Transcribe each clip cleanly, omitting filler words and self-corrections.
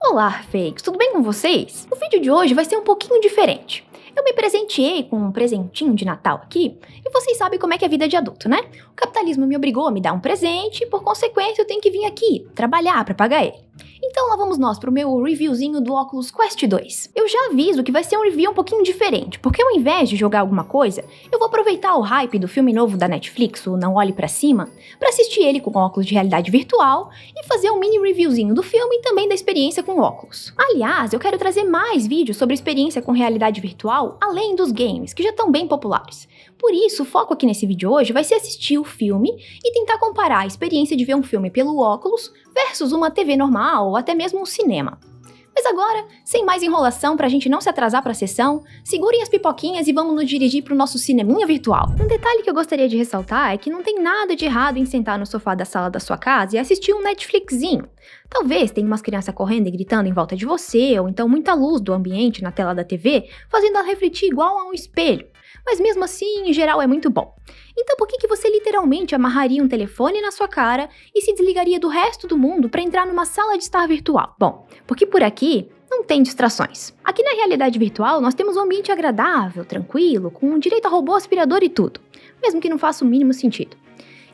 Olá, fakes! Tudo bem com vocês? O vídeo de hoje vai ser um pouquinho diferente. Eu me presenteei com um presentinho de Natal aqui, e vocês sabem como é que é a vida de adulto, né? O capitalismo me obrigou a me dar um presente e, por consequência, eu tenho que vir aqui trabalhar para pagar ele. Então lá vamos nós pro meu reviewzinho do Oculus Quest 2. Eu já aviso que vai ser um review um pouquinho diferente, porque ao invés de jogar alguma coisa, eu vou aproveitar o hype do filme novo da Netflix, o Não Olhe Pra Cima, para assistir ele com óculos de realidade virtual e fazer um mini reviewzinho do filme e também da experiência com óculos. Aliás, eu quero trazer mais vídeos sobre experiência com realidade virtual, além dos games, que já estão bem populares. Por isso, o foco aqui nesse vídeo hoje vai ser assistir o filme e tentar comparar a experiência de ver um filme pelo óculos versus uma TV normal ou até mesmo um cinema. Mas agora, sem mais enrolação pra gente não se atrasar pra sessão, segurem as pipoquinhas e vamos nos dirigir pro nosso cineminha virtual. Um detalhe que eu gostaria de ressaltar é que não tem nada de errado em sentar no sofá da sala da sua casa e assistir um Netflixinho. Talvez tenha umas crianças correndo e gritando em volta de você, ou então muita luz do ambiente na tela da TV, fazendo ela refletir igual a um espelho. Mas mesmo assim, em geral, é muito bom. Então por que você literalmente amarraria um telefone na sua cara e se desligaria do resto do mundo para entrar numa sala de estar virtual? Bom, porque por aqui não tem distrações. Aqui na realidade virtual nós temos um ambiente agradável, tranquilo, com direito a robô aspirador e tudo, mesmo que não faça o mínimo sentido.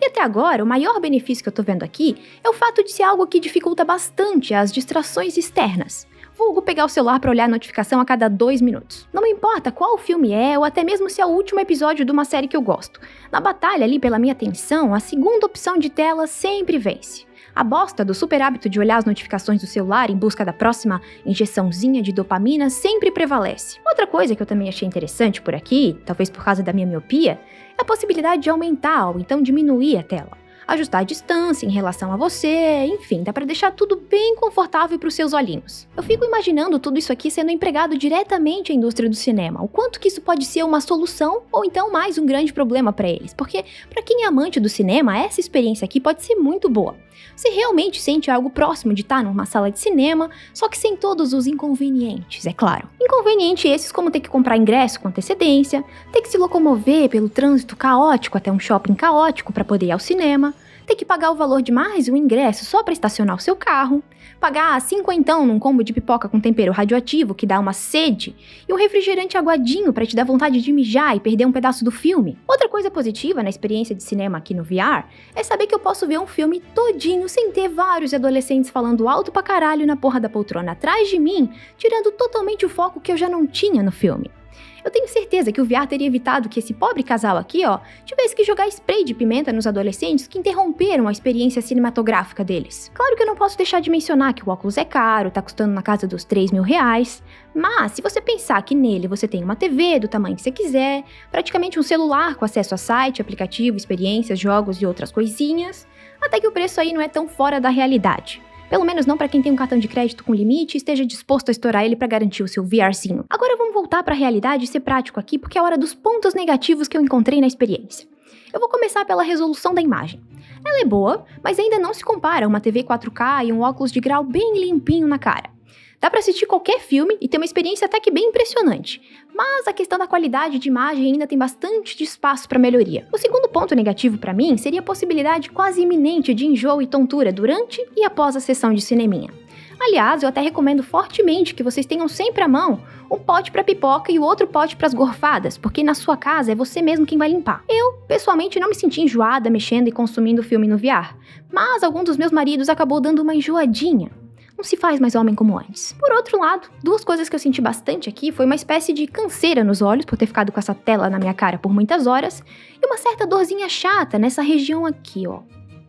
E até agora, o maior benefício que eu tô vendo aqui é o fato de ser algo que dificulta bastante as distrações externas. Vulgo pegar o celular para olhar a notificação a cada 2 minutos. Não importa qual filme é, ou até mesmo se é o último episódio de uma série que eu gosto. Na batalha ali pela minha atenção, a segunda opção de tela sempre vence. A bosta do super hábito de olhar as notificações do celular em busca da próxima injeçãozinha de dopamina sempre prevalece. Outra coisa que eu também achei interessante por aqui, talvez por causa da minha miopia, é a possibilidade de aumentar ou então diminuir a tela. Ajustar a distância em relação a você, enfim, dá pra deixar tudo bem confortável pros seus olhinhos. Eu fico imaginando tudo isso aqui sendo empregado diretamente à indústria do cinema, o quanto que isso pode ser uma solução ou então mais um grande problema pra eles, porque pra quem é amante do cinema, essa experiência aqui pode ser muito boa. Você realmente sente algo próximo de estar numa sala de cinema, só que sem todos os inconvenientes, é claro. Inconvenientes esses como ter que comprar ingresso com antecedência, ter que se locomover pelo trânsito caótico até um shopping caótico para poder ir ao cinema, ter que pagar o valor de mais um ingresso só para estacionar o seu carro, pagar 50 num combo de pipoca com tempero radioativo que dá uma sede e um refrigerante aguadinho para te dar vontade de mijar e perder um pedaço do filme. Outra coisa positiva na experiência de cinema aqui no VR é saber que eu posso ver um filme todinho sem ter vários adolescentes falando alto pra caralho na porra da poltrona atrás de mim, tirando totalmente o foco que eu já não tinha no filme. Eu tenho certeza que o VR teria evitado que esse pobre casal aqui, tivesse que jogar spray de pimenta nos adolescentes que interromperam a experiência cinematográfica deles. Claro que eu não posso deixar de mencionar que o óculos é caro, tá custando na casa dos R$3.000, mas se você pensar que nele você tem uma TV do tamanho que você quiser, praticamente um celular com acesso a site, aplicativo, experiências, jogos e outras coisinhas, até que o preço aí não é tão fora da realidade. Pelo menos não para quem tem um cartão de crédito com limite e esteja disposto a estourar ele para garantir o seu VRzinho. Agora vamos voltar para a realidade e ser prático aqui, porque é hora dos pontos negativos que eu encontrei na experiência. Eu vou começar pela resolução da imagem. Ela é boa, mas ainda não se compara a uma TV 4K e um óculos de grau bem limpinho na cara. Dá pra assistir qualquer filme e ter uma experiência até que bem impressionante, mas a questão da qualidade de imagem ainda tem bastante espaço para melhoria. O segundo ponto negativo para mim seria a possibilidade quase iminente de enjoo e tontura durante e após a sessão de cineminha. Aliás, eu até recomendo fortemente que vocês tenham sempre à mão um pote para pipoca e o outro pote para as gorfadas, porque na sua casa é você mesmo quem vai limpar. Eu, pessoalmente, não me senti enjoada mexendo e consumindo o filme no VR, mas algum dos meus maridos acabou dando uma enjoadinha. Não se faz mais homem como antes. Por outro lado, duas coisas que eu senti bastante aqui foi uma espécie de canseira nos olhos por ter ficado com essa tela na minha cara por muitas horas e uma certa dorzinha chata nessa região aqui,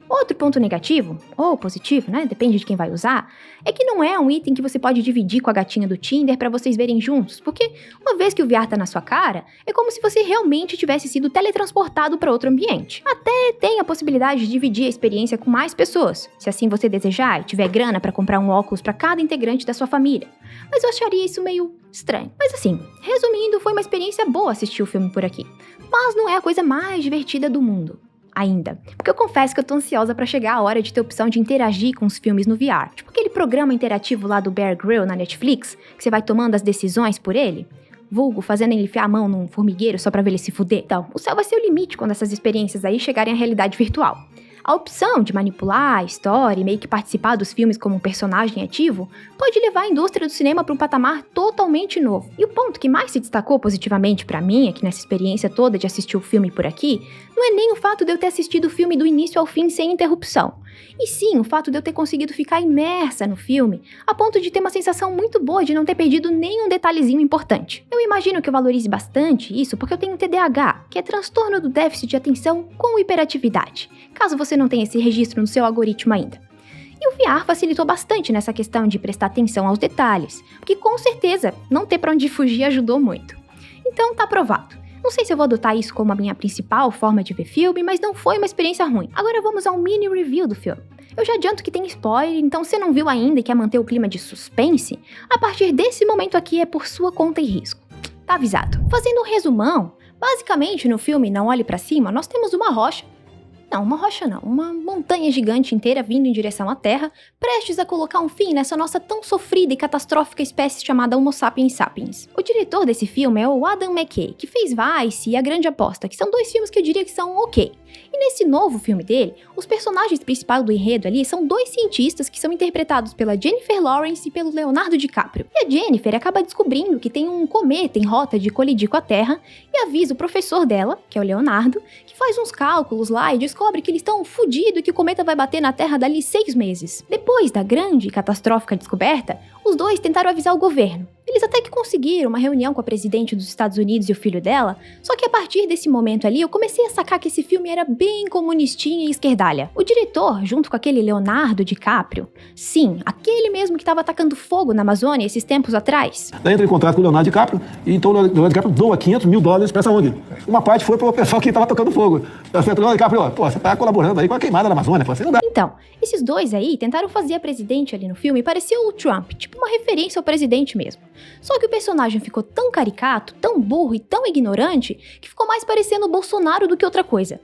Outro ponto negativo, ou positivo, né, depende de quem vai usar, é que não é um item que você pode dividir com a gatinha do Tinder pra vocês verem juntos, porque uma vez que o VR tá na sua cara, é como se você realmente tivesse sido teletransportado pra outro ambiente. Até tem a possibilidade de dividir a experiência com mais pessoas, se assim você desejar e tiver grana pra comprar um óculos pra cada integrante da sua família. Mas eu acharia isso meio estranho. Mas assim, resumindo, foi uma experiência boa assistir o filme por aqui, mas não é a coisa mais divertida do mundo. Ainda. Porque eu confesso que eu tô ansiosa pra chegar a hora de ter a opção de interagir com os filmes no VR. Tipo aquele programa interativo lá do Bear Grylls na Netflix, que você vai tomando as decisões por ele. Vulgo fazendo ele enfiar a mão num formigueiro só pra ver ele se fuder. Então, o céu vai ser o limite quando essas experiências aí chegarem à realidade virtual. A opção de manipular a história e meio que participar dos filmes como um personagem ativo pode levar a indústria do cinema para um patamar totalmente novo. E o ponto que mais se destacou positivamente para mim, aqui nessa experiência toda de assistir o filme por aqui, não é nem o fato de eu ter assistido o filme do início ao fim sem interrupção, e sim o fato de eu ter conseguido ficar imersa no filme, a ponto de ter uma sensação muito boa de não ter perdido nenhum detalhezinho importante. Eu imagino que eu valorize bastante isso porque eu tenho TDAH, que é transtorno do déficit de atenção com hiperatividade, caso você não tenha esse registro no seu algoritmo ainda. E o VR facilitou bastante nessa questão de prestar atenção aos detalhes, porque com certeza não ter pra onde fugir ajudou muito. Então tá aprovado. Não sei se eu vou adotar isso como a minha principal forma de ver filme, mas não foi uma experiência ruim. Agora vamos ao mini review do filme. Eu já adianto que tem spoiler, então se não viu ainda e quer manter o clima de suspense, a partir desse momento aqui é por sua conta e risco. Tá avisado. Fazendo um resumão, basicamente no filme Não Olhe Pra Cima, nós temos uma rocha. Não, uma rocha não, uma montanha gigante inteira vindo em direção à Terra, prestes a colocar um fim nessa nossa tão sofrida e catastrófica espécie chamada Homo sapiens sapiens. O diretor desse filme é o Adam McKay, que fez Vice e A Grande Aposta, que são dois filmes que eu diria que são ok. E nesse novo filme dele, os personagens principais do enredo ali são dois cientistas que são interpretados pela Jennifer Lawrence e pelo Leonardo DiCaprio. E a Jennifer acaba descobrindo que tem um cometa em rota de colidir com a Terra e avisa o professor dela, que é o Leonardo, que faz uns cálculos lá e descobre que eles estão fodidos e que o cometa vai bater na Terra dali 6 meses. Depois da grande e catastrófica descoberta, os dois tentaram avisar o governo. Eles até que conseguiram uma reunião com a presidente dos Estados Unidos e o filho dela, só que a partir desse momento ali eu comecei a sacar que esse filme era bem comunistinha e esquerdalha. O diretor, junto com aquele Leonardo DiCaprio, sim, aquele mesmo que estava atacando fogo na Amazônia esses tempos atrás. Daí entra em contato com o Leonardo DiCaprio, e então o Leonardo DiCaprio doa $500 mil para essa ONG. Uma parte foi para o pessoal que estava tocando fogo. Tá certo, Leonardo DiCaprio, pô, você tá colaborando aí com a queimada na Amazônia, pô, você não dá. Então, esses dois aí tentaram fazer a presidente ali no filme parecer o Trump, tipo uma referência ao presidente mesmo. Só que o personagem ficou tão caricato, tão burro e tão ignorante que ficou mais parecendo o Bolsonaro do que outra coisa.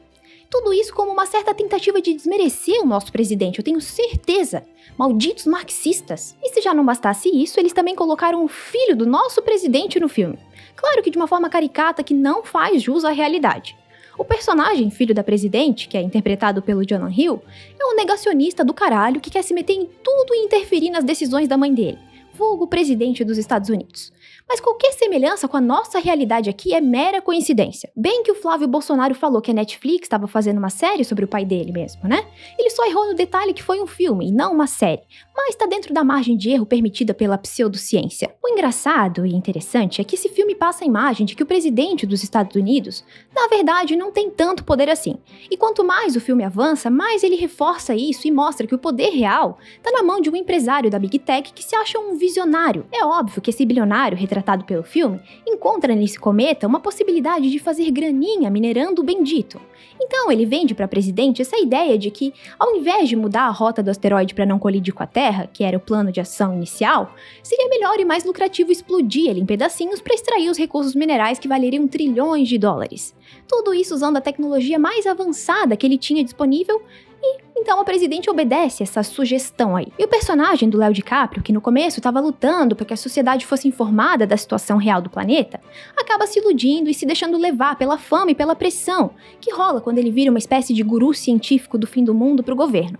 Tudo isso como uma certa tentativa de desmerecer o nosso presidente, eu tenho certeza. Malditos marxistas. E se já não bastasse isso, eles também colocaram o filho do nosso presidente no filme. Claro que de uma forma caricata que não faz jus à realidade. O personagem, filho da presidente, que é interpretado pelo Jonah Hill, é um negacionista do caralho que quer se meter em tudo e interferir nas decisões da mãe dele, vulgo presidente dos Estados Unidos. Mas qualquer semelhança com a nossa realidade aqui é mera coincidência. Bem que o Flávio Bolsonaro falou que a Netflix estava fazendo uma série sobre o pai dele mesmo, né? Ele só errou no detalhe que foi um filme e não uma série, mas está dentro da margem de erro permitida pela pseudociência. O engraçado e interessante é que esse filme passa a imagem de que o presidente dos Estados Unidos, na verdade, não tem tanto poder assim. E quanto mais o filme avança, mais ele reforça isso e mostra que o poder real está na mão de um empresário da Big Tech que se acha um visionário. É óbvio que esse bilionário retratado pelo filme, encontra nesse cometa uma possibilidade de fazer graninha minerando o bendito. Então ele vende para a presidente essa ideia de que, ao invés de mudar a rota do asteroide para não colidir com a Terra, que era o plano de ação inicial, seria melhor e mais lucrativo explodir ele em pedacinhos para extrair os recursos minerais que valeriam trilhões de dólares. Tudo isso usando a tecnologia mais avançada que ele tinha disponível. E então a presidente obedece essa sugestão aí. E o personagem do Léo DiCaprio, que no começo estava lutando para que a sociedade fosse informada da situação real do planeta, acaba se iludindo e se deixando levar pela fama e pela pressão que rola quando ele vira uma espécie de guru científico do fim do mundo para o governo.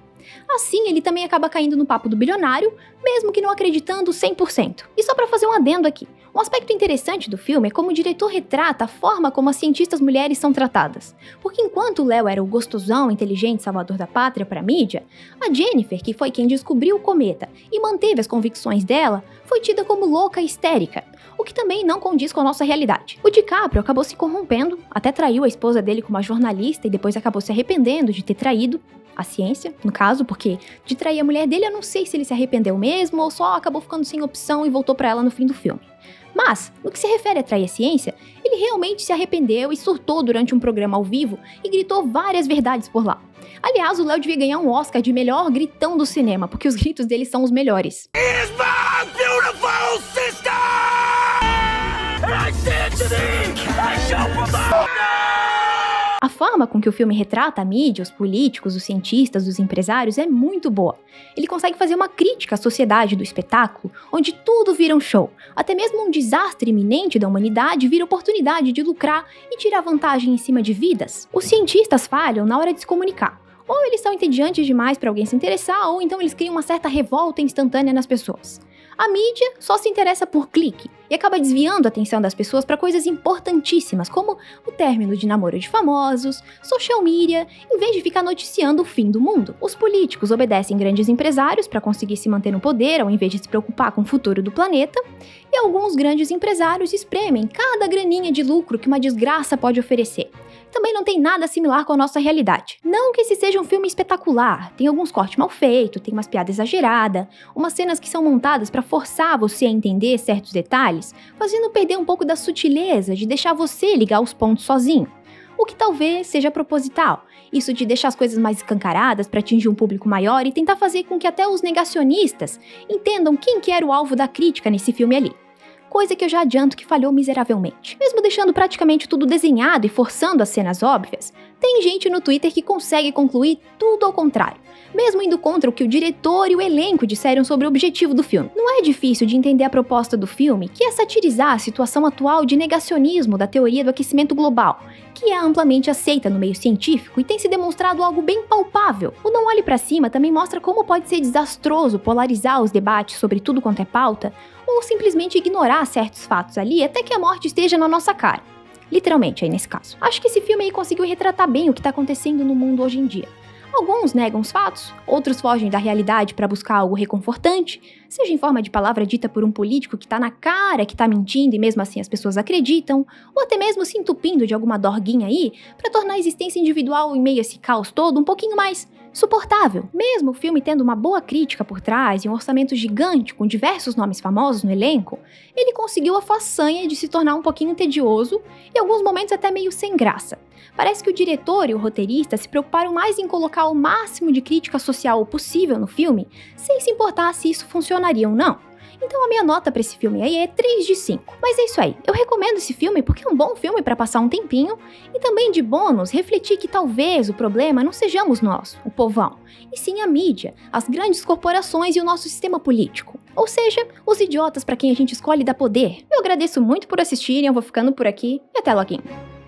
Assim, ele também acaba caindo no papo do bilionário, mesmo que não acreditando 100%. E só para fazer um adendo aqui, um aspecto interessante do filme é como o diretor retrata a forma como as cientistas mulheres são tratadas. Porque enquanto o Léo era o gostosão, inteligente salvador da pátria para a mídia, a Jennifer, que foi quem descobriu o cometa e manteve as convicções dela, foi tida como louca e histérica, o que também não condiz com a nossa realidade. O DiCaprio acabou se corrompendo, até traiu a esposa dele com uma jornalista e depois acabou se arrependendo de ter traído a ciência, no caso, porque de trair a mulher dele eu não sei se ele se arrependeu mesmo ou só acabou ficando sem opção e voltou pra ela no fim do filme. Mas, no que se refere a trair a ciência, ele realmente se arrependeu e surtou durante um programa ao vivo e gritou várias verdades por lá. Aliás, o Léo devia ganhar um Oscar de melhor gritão do cinema, porque os gritos dele são os melhores. Is my beautiful sister! I said to thee, I shall provide! A forma com que o filme retrata a mídia, os políticos, os cientistas, os empresários é muito boa. Ele consegue fazer uma crítica à sociedade do espetáculo, onde tudo vira um show. Até mesmo um desastre iminente da humanidade vira oportunidade de lucrar e tirar vantagem em cima de vidas. Os cientistas falham na hora de se comunicar. Ou eles são entediantes demais para alguém se interessar, ou então eles criam uma certa revolta instantânea nas pessoas. A mídia só se interessa por clique e acaba desviando a atenção das pessoas para coisas importantíssimas, como o término de namoro de famosos, social media, em vez de ficar noticiando o fim do mundo. Os políticos obedecem grandes empresários para conseguir se manter no poder, ao invés de se preocupar com o futuro do planeta, e alguns grandes empresários espremem cada graninha de lucro que uma desgraça pode oferecer. Também não tem nada similar com a nossa realidade. Não que esse seja um filme espetacular, tem alguns cortes mal feitos, tem umas piadas exageradas, umas cenas que são montadas para forçar você a entender certos detalhes, fazendo perder um pouco da sutileza de deixar você ligar os pontos sozinho. O que talvez seja proposital, isso de deixar as coisas mais escancaradas para atingir um público maior e tentar fazer com que até os negacionistas entendam quem que era o alvo da crítica nesse filme ali. Coisa que eu já adianto que falhou miseravelmente. Mesmo deixando praticamente tudo desenhado e forçando as cenas óbvias, tem gente no Twitter que consegue concluir tudo ao contrário, mesmo indo contra o que o diretor e o elenco disseram sobre o objetivo do filme. Não é difícil de entender a proposta do filme, que é satirizar a situação atual de negacionismo da teoria do aquecimento global, que é amplamente aceita no meio científico e tem se demonstrado algo bem palpável. O Não Olhe Pra Cima também mostra como pode ser desastroso polarizar os debates sobre tudo quanto é pauta, ou simplesmente ignorar certos fatos ali até que a morte esteja na nossa cara. Literalmente, aí nesse caso. Acho que esse filme aí conseguiu retratar bem o que tá acontecendo no mundo hoje em dia. Alguns negam os fatos, outros fogem da realidade para buscar algo reconfortante, seja em forma de palavra dita por um político que tá na cara que tá mentindo e mesmo assim as pessoas acreditam, ou até mesmo se entupindo de alguma dorguinha aí para tornar a existência individual em meio a esse caos todo um pouquinho mais suportável. Mesmo o filme tendo uma boa crítica por trás e um orçamento gigante com diversos nomes famosos no elenco, ele conseguiu a façanha de se tornar um pouquinho tedioso e em alguns momentos até meio sem graça. Parece que o diretor e o roteirista se preocuparam mais em colocar o máximo de crítica social possível no filme, sem se importar se isso funcionaria ou não. Então a minha nota pra esse filme aí é 3 de 5. Mas é isso aí, eu recomendo esse filme porque é um bom filme pra passar um tempinho e também de bônus refletir que talvez o problema não sejamos nós, o povão, e sim a mídia, as grandes corporações e o nosso sistema político. Ou seja, os idiotas pra quem a gente escolhe dar poder. Eu agradeço muito por assistirem, eu vou ficando por aqui e até logo.